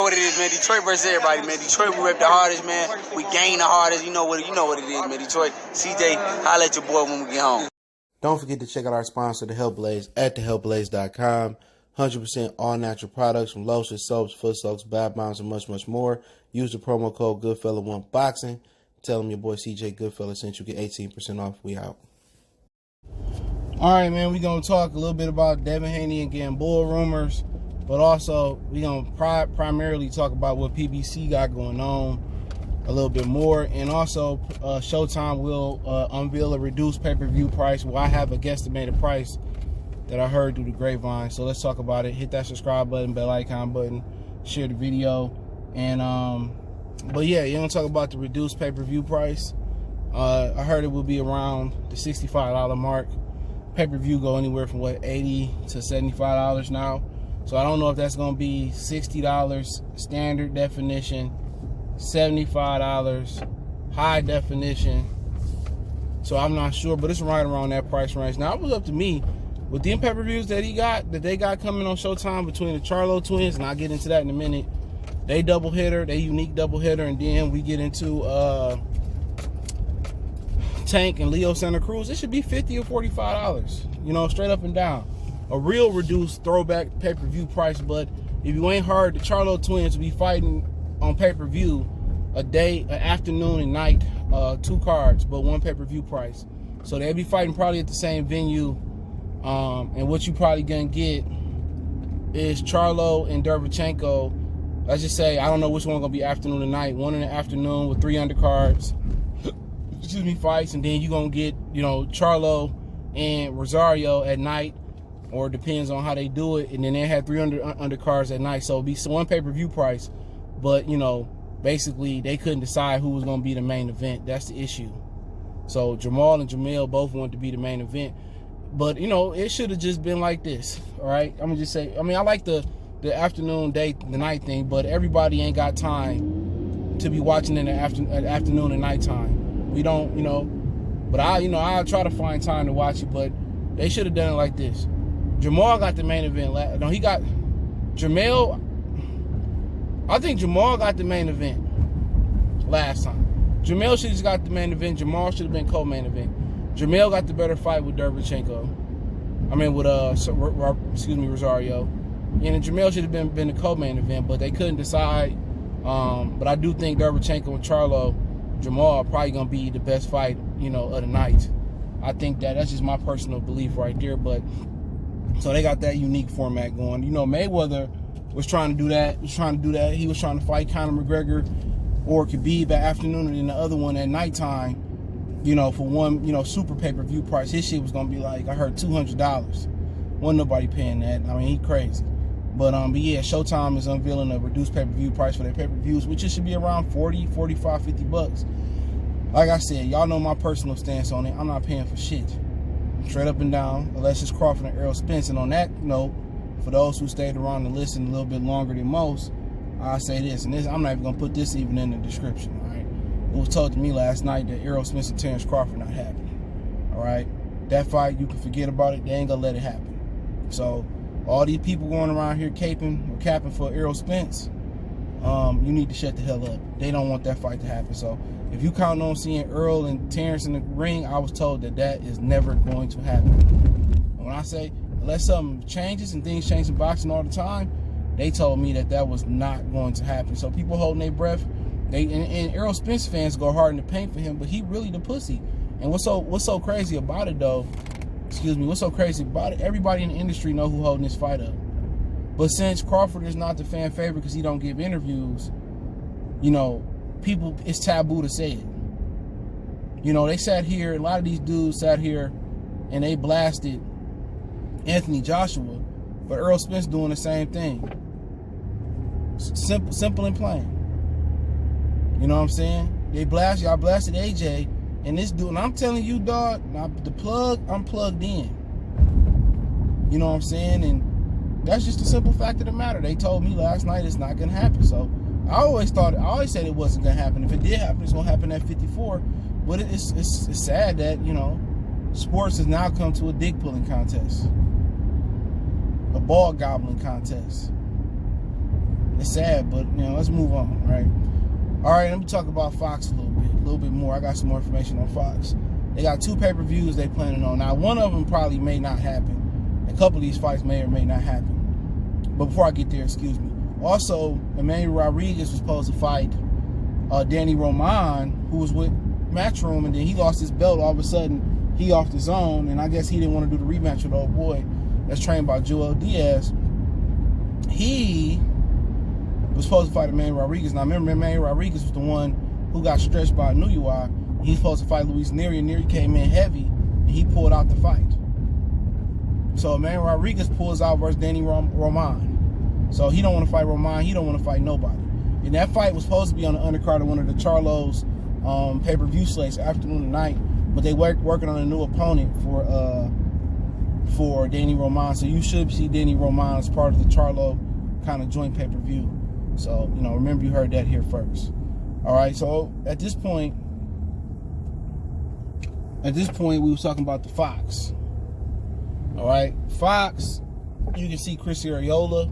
what it is, man. Detroit versus everybody, man. Detroit, we rep the hardest, man. We gain the hardest. You know what it is, man. Detroit, CJ, holla at your boy when we get home. Don't forget to check out our sponsor, The Health Blaze, at thehealthblaze.com. 100% all natural products from lotions, soaps, foot soaks, bath bombs, and much, much more. Use the promo code Goodfella1Boxing. Tell them your boy CJ Goodfella sent you. Get 18% off. We out. All right, man. We're going to talk a little bit about Devin Haney and Gamboa rumors, but also we're going to primarily talk about what PBC got going on a little bit more. And also, Showtime will unveil a reduced pay-per-view price. Well, I have a guesstimated price that I heard through the grapevine. So let's talk about it. Hit that subscribe button, bell icon button, share the video. And, but yeah, you're going to talk about the reduced pay-per-view price. I heard it will be around the $65 mark. Pay-per-view go anywhere from, what, $80 to $75 now. So I don't know if that's going to be $60 standard definition, $75 high definition. So I'm not sure, but it's right around that price range. Now, it was up to me. With the pay-per-views that they got coming on Showtime between the Charlo twins, and I'll get into that in a minute. They doubleheader, they unique doubleheader, and then we get into Tank and Leo Santa Cruz. It should be $50 or $45, you know, straight up and down. A real reduced throwback pay-per-view price, but if you ain't heard, the Charlo twins will be fighting on pay-per-view a day, an afternoon, and night, 2 cards, but 1 pay-per-view price. So they'll be fighting probably at the same venue. And what you probably gonna get is Charlo and Derevchenko. Let's just say, I don't know which one gonna be afternoon and night. One in the afternoon with 3 undercards, excuse me, fights, and then you gonna get, you know, Charlo and Rosario at night, or it depends on how they do it. And then they had 3 undercards at night, so it'll be 1 pay-per-view price. But you know, basically they couldn't decide who was gonna be the main event. That's the issue. So Jamal and Jamil both wanted to be the main event. But, you know, it should have just been like this, all right? I'm going to just say, I mean, I like the afternoon, day, the night thing, but everybody ain't got time to be watching in the afternoon and nighttime. We don't, you know, but I'll try to find time to watch it, but they should have done it like this. Jamal got the main event. No, he got, Jamil, I think Jamal got the main event last time. Jamil should have just got the main event. Jamal should have been co-main event. Jamel got the better fight with Derevchenko. I mean, with Rosario. And Jamel should have been the co-main event, but they couldn't decide. But I do think Derevchenko and Charlo, Jamal are probably gonna be the best fight, you know, of the night. I think that's just my personal belief right there. But so they got that unique format going. You know, Mayweather was trying to do that. He was trying to fight Conor McGregor or Khabib at afternoon, and then the other one at nighttime. You know, for one, you know, super pay-per-view price. His shit was gonna be like, I heard $200. Wasn't nobody paying that. I mean, he crazy. But yeah, Showtime is unveiling a reduced pay-per-view price for their pay-per-views, which it should be around $40, $45, $50. Like I said, y'all know my personal stance on it. I'm not paying for shit. Straight up and down, unless it's Crawford and Errol Spence. And on that note, for those who stayed around and listened a little bit longer than most, I'll say this, and this, I'm not even gonna put this even in the description, all right? It was told to me last night that Errol Spence and Terrence Crawford not happening. All right, that fight, you can forget about it. They ain't gonna let it happen. So all these people going around here capping for Errol Spence, you need to shut the hell up. They don't want that fight to happen. So if you count on seeing Earl and Terrence in the ring, I was told that is never going to happen. And when I say unless something changes, and things change in boxing all the time, they told me that was not going to happen. So people holding their breath. And Errol Spence fans go hard in the paint for him, but he really the pussy. And what's so crazy about it, though? Excuse me. What's so crazy about it? Everybody in the industry know who holding this fight up. But since Crawford is not the fan favorite because he don't give interviews, you know, it's taboo to say it. You know, they sat here. A lot of these dudes sat here, and they blasted Anthony Joshua, but Errol Spence doing the same thing. Simple and plain. You know what I'm saying? Y'all blasted AJ, and this dude, and I'm telling you, dog, I'm plugged in. You know what I'm saying? And that's just the simple fact of the matter. They told me last night it's not gonna happen. So I always said it wasn't gonna happen. If it did happen, it's gonna happen at 54. But it's sad that, you know, sports has now come to a dick pulling contest, a ball gobbling contest. It's sad, but let's move on, right? All right, let me talk about Fox a little bit more. I got some more information on Fox. They got 2 pay-per-views they planning on. Now, one of them probably may not happen. A couple of these fights may or may not happen. But before I get there, excuse me. Also, Emmanuel Rodriguez was supposed to fight Danny Roman, who was with Matchroom, and then he lost his belt. All of a sudden, he off the zone, and I guess he didn't want to do the rematch with the old boy that's trained by Joel Diaz. He was supposed to fight Emmanuel Rodriguez. Now, remember, Emmanuel Rodriguez was the one who got stretched by Nuyua. He was supposed to fight Luis Neri, and Neri came in heavy, and he pulled out the fight. So Emmanuel Rodriguez pulls out versus Danny Roman. So he don't want to fight Roman. He don't want to fight nobody. And that fight was supposed to be on the undercard of one of the Charlo's pay-per-view slates, afternoon and night. But they working on a new opponent for Danny Roman. So you should see Danny Roman as part of the Charlo kind of joint pay-per-view. So, remember you heard that here first. All right, so at this point, we was talking about the Fox. All right, Fox, you can see Chris Arreola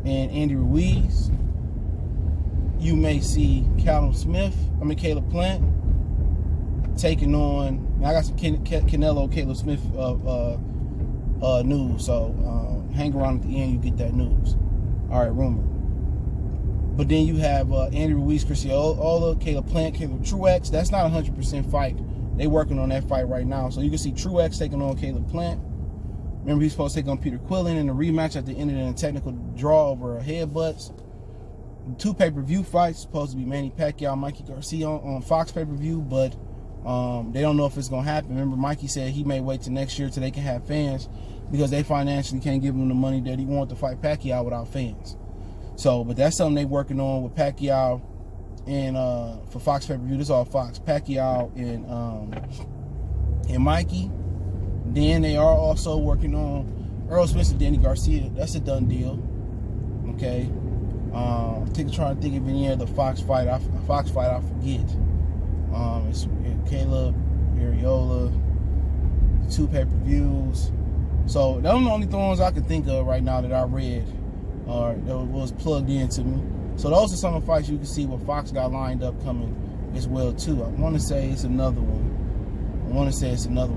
and Andy Ruiz. You may see Caleb Plant taking on. Now I got some Canelo, Caleb Smith news. So hang around at the end, you get that news. All right, rumor. But then you have Andy Ruiz, Chris Arreola, Caleb Plant, Caleb Truex. That's not a 100% fight. They working on that fight right now. So you can see Truex taking on Caleb Plant. Remember, he's supposed to take on Peter Quillen in a rematch at the end of the technical draw over headbutts. 2 pay-per-view fights, supposed to be Manny Pacquiao, Mikey Garcia on Fox pay-per-view, but they don't know if it's going to happen. Remember, Mikey said he may wait till next year till they can have fans because they financially can't give him the money that he wants to fight Pacquiao without fans. So, but that's something they're working on with Pacquiao and for Fox pay-per-view. This is all Fox. Pacquiao and Mikey. Then they are also working on Earl Spence and Danny Garcia. That's a done deal. Okay. Trying to think of any other Fox fight. I forget. It's Caleb, Arreola, 2 pay-per-views. So those are the only ones I can think of right now that I read or that was plugged into me. So those are some of the fights you can see what Fox got lined up coming as well too. I want to say it's another one.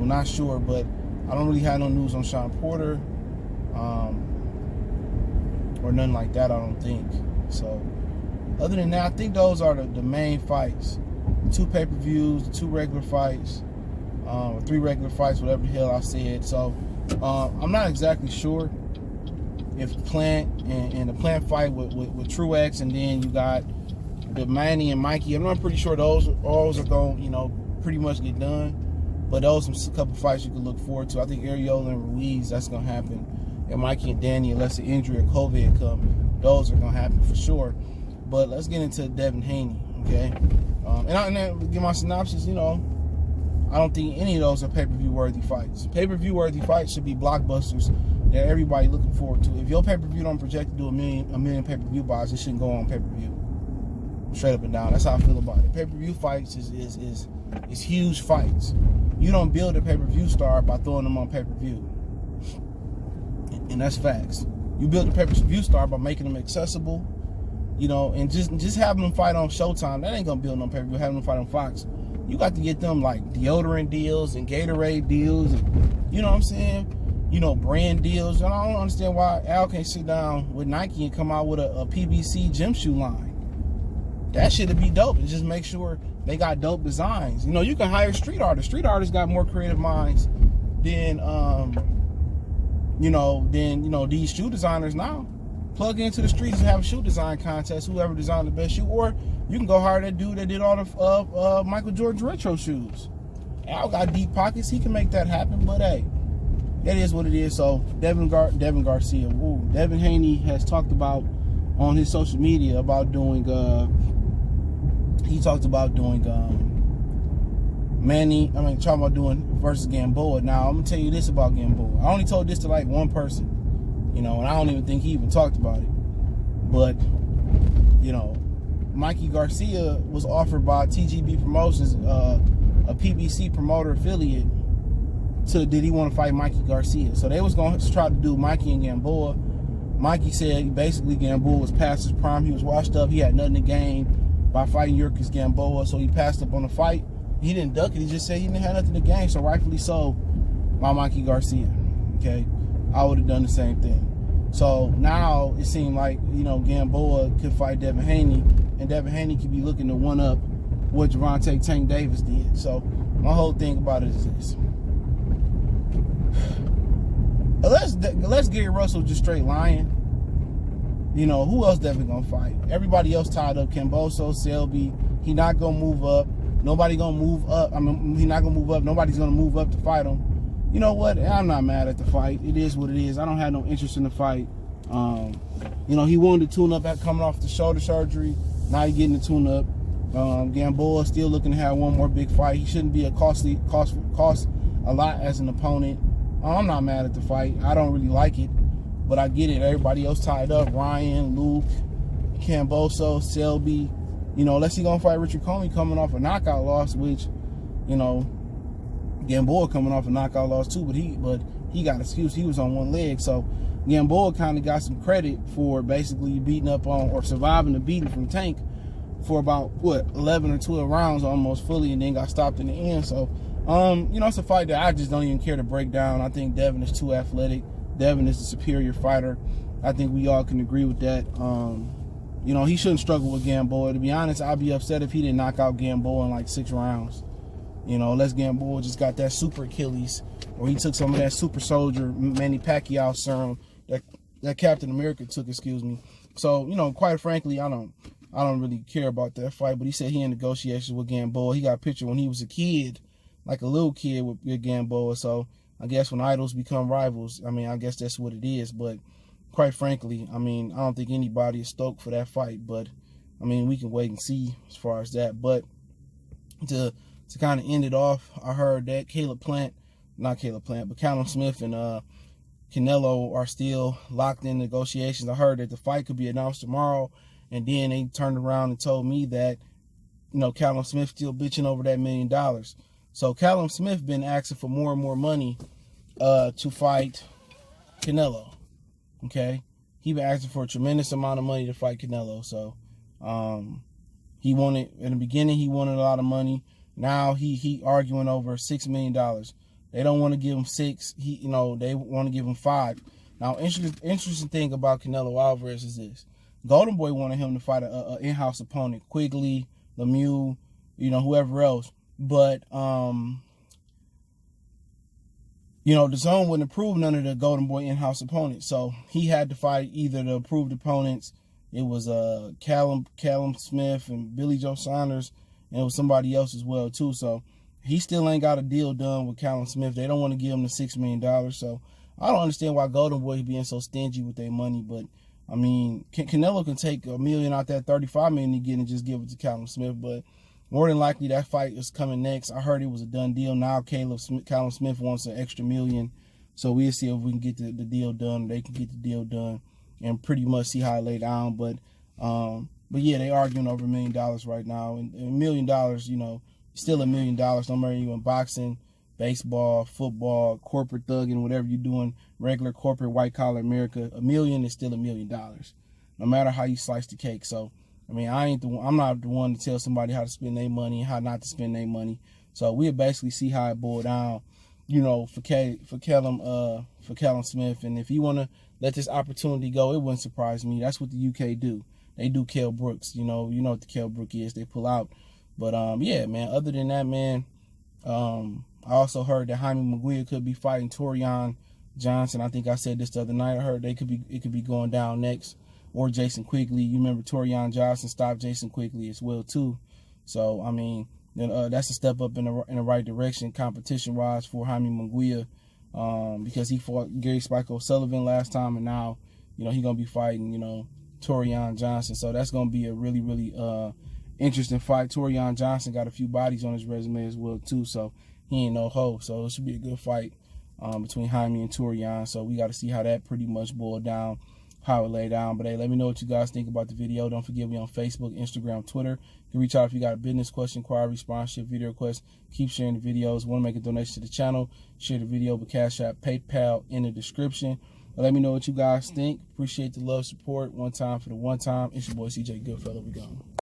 Not sure, but I don't really have no news on Sean Porter or nothing like that, I don't think. So other than that, I think those are the main fights. 2 pay-per-views, 2 regular fights, 3 regular fights, whatever the hell I said. So I'm not exactly sure if Plant and the Plant fight with Truex, and then you got the Manny and Mikey. I'm not pretty sure those are going, pretty much get done. But those are a couple fights you can look forward to. I think Arreola and Ruiz, that's going to happen. And Mikey and Danny, unless the injury or COVID come, those are going to happen for sure. But let's get into Devin Haney, okay? And I give my synopsis, I don't think any of those are pay-per-view worthy fights. Pay-per-view worthy fights should be blockbusters that everybody looking forward to. If your pay-per-view don't project to do a million pay-per-view buys, it shouldn't go on pay-per-view. Straight up and down. That's how I feel about it. Pay-per-view fights is huge fights. You don't build a pay-per-view star by throwing them on pay-per-view. And that's facts. You build a pay-per-view star by making them accessible, and just having them fight on Showtime. That ain't gonna build no pay-per-view. Having them fight on Fox, you got to get them like deodorant deals and Gatorade deals, and you know what I'm saying? Brand deals. And I don't understand why Al can't sit down with Nike and come out with a PVC gym shoe line. That should be dope. And just make sure they got dope designs. You can hire street artists. Street artists got more creative minds than these shoe designers now. Plug into the streets and have a shoe design contest. Whoever designed the best shoe, or you can go hire that dude that did all the Michael Jordan retro shoes. Al got deep pockets. He can make that happen. But hey, that is what it is. So Devin Garcia, Devin Haney has talked about on his social media about doing. He talked about doing talking about doing versus Gamboa. Now I'm gonna tell you this about Gamboa. I only told this to like one person, and I don't even think he even talked about it. But Mikey Garcia was offered by TGB Promotions, a PBC promoter affiliate, did he want to fight Mikey Garcia? So they was going to try to do Mikey and Gamboa. Mikey said basically Gamboa was past his prime. He was washed up. He had nothing to gain by fighting Yurkus Gamboa, so he passed up on the fight. He didn't duck it. He just said he didn't have nothing to gain, so rightfully so by Mikey Garcia. Okay, I would have done the same thing. So now it seemed like, you know, Gamboa could fight Devin Haney, and Devin Haney could be looking to one up what Gervonta Tank Davis did. So my whole thing about it is this. Unless Gary Russell just straight lying, you know, who else Devin gonna fight? Everybody else tied up. Camboso, Selby, he not gonna move up. Nobody gonna move up. I mean, he not gonna move up. Nobody's gonna move up to fight him. You know what? I'm not mad at the fight. It is what it is. I don't have no interest in the fight. You know, he wanted to tune up at coming off the shoulder surgery. Now he getting the tune up. Gamboa still looking to have one more big fight. He shouldn't be a cost a lot as an opponent. I'm not mad at the fight. I don't really like it, but I get it. Everybody else tied up. Ryan, Luke, Camboso, Selby. You know, unless he gonna fight Richard Comey coming off a knockout loss, which, you know, Gamboa coming off a knockout loss too, but he got excuse. He was on one leg, so Gamboa kind of got some credit for basically beating up on or surviving the beating from Tank for about 11 or 12 rounds almost fully, and then got stopped in the end. So you know, it's a fight that I just don't even care to break down. I think Devin is too athletic. Devin is the superior fighter. I think we all can agree with that. You know, he shouldn't struggle with Gamboa. To be honest, I'd be upset if he didn't knock out Gamboa in like 6 rounds. You know, unless Gamboa just got that super Achilles, or he took some of that super soldier Manny Pacquiao serum that Captain America took, excuse me. So, you know, quite frankly, I don't really care about that fight. But he said he in negotiations with Gamboa. He got a picture when he was a kid, like a little kid with Gamboa. So I guess when idols become rivals, I mean, I guess that's what it is. But quite frankly, I mean, I don't think anybody is stoked for that fight. But I mean, we can wait and see as far as that. But to kind of end it off, I heard that Callum Smith and Canelo are still locked in negotiations. I heard that the fight could be announced tomorrow, and then they turned around and told me that, you know, Callum Smith still bitching over that $1 million. So Callum Smith been asking for more and more money to fight Canelo. Okay, he been asking for a tremendous amount of money to fight Canelo. So he wanted, in the beginning, he wanted a lot of money. Now he arguing over $6 million. They don't want to give him 6. They want to give him 5. Now, interesting thing about Canelo Alvarez is this: Golden Boy wanted him to fight a in-house opponent, Quigley, Lemieux, you know, whoever else. But the zone wouldn't approve none of the Golden Boy in-house opponents, so he had to fight either the approved opponents. It was Callum Smith and Billy Joe Saunders, and it was somebody else as well too. So he still ain't got a deal done with Callum Smith. They don't want to give him the $6 million. So I don't understand why Golden Boy being so stingy with their money. But I mean, Canelo can take $1 million out that $35 million he get and just give it to Callum Smith. But more than likely that fight is coming next. I heard it was a done deal. Now Callum Smith wants an extra $1 million. So we'll see if we can get the deal done. They can get the deal done and pretty much see how it lay down. But yeah, they arguing over $1 million right now. And $1 million, you know, still $1 million. No matter you in boxing, baseball, football, corporate thugging, whatever you're doing, regular corporate white collar America, $1 million is still $1 million, no matter how you slice the cake. So I mean, I'm not the one to tell somebody how to spend their money and how not to spend their money. So we'll basically see how it boiled down, you know, for Callum Smith. And if you want to let this opportunity go, it wouldn't surprise me. That's what the UK do. They do Kell Brooks. You know what the Kell Brook is. They pull out. But yeah, man. Other than that, man, I also heard that Jaime Munguia could be fighting Torian Johnson. I think I said this the other night. I heard it could be going down next. Or Jason Quigley. You remember Torian Johnson stopped Jason Quigley as well too. So I mean, that's a step up in the right direction competition-wise for Jaime Munguia, because he fought Gary Spike O'Sullivan last time, and now, you know, he's gonna be fighting, you know, Torian Johnson. So that's gonna be a really, really interesting fight. Torian Johnson got a few bodies on his resume as well too, so he ain't no hoe. So it should be a good fight between Jaime and Torian. So we got to see how that pretty much boiled down, how it lay down. But hey, let me know what you guys think about the video. Don't forget me on Facebook, Instagram, Twitter. You can reach out if you got a business question, inquiry, sponsorship, video request. Keep sharing the videos. Want to make a donation to the channel, share the video with Cash App, PayPal in the description. But let me know what you guys think. Appreciate the love, support. One time for the one time. It's your boy CJ Goodfellow. We gone.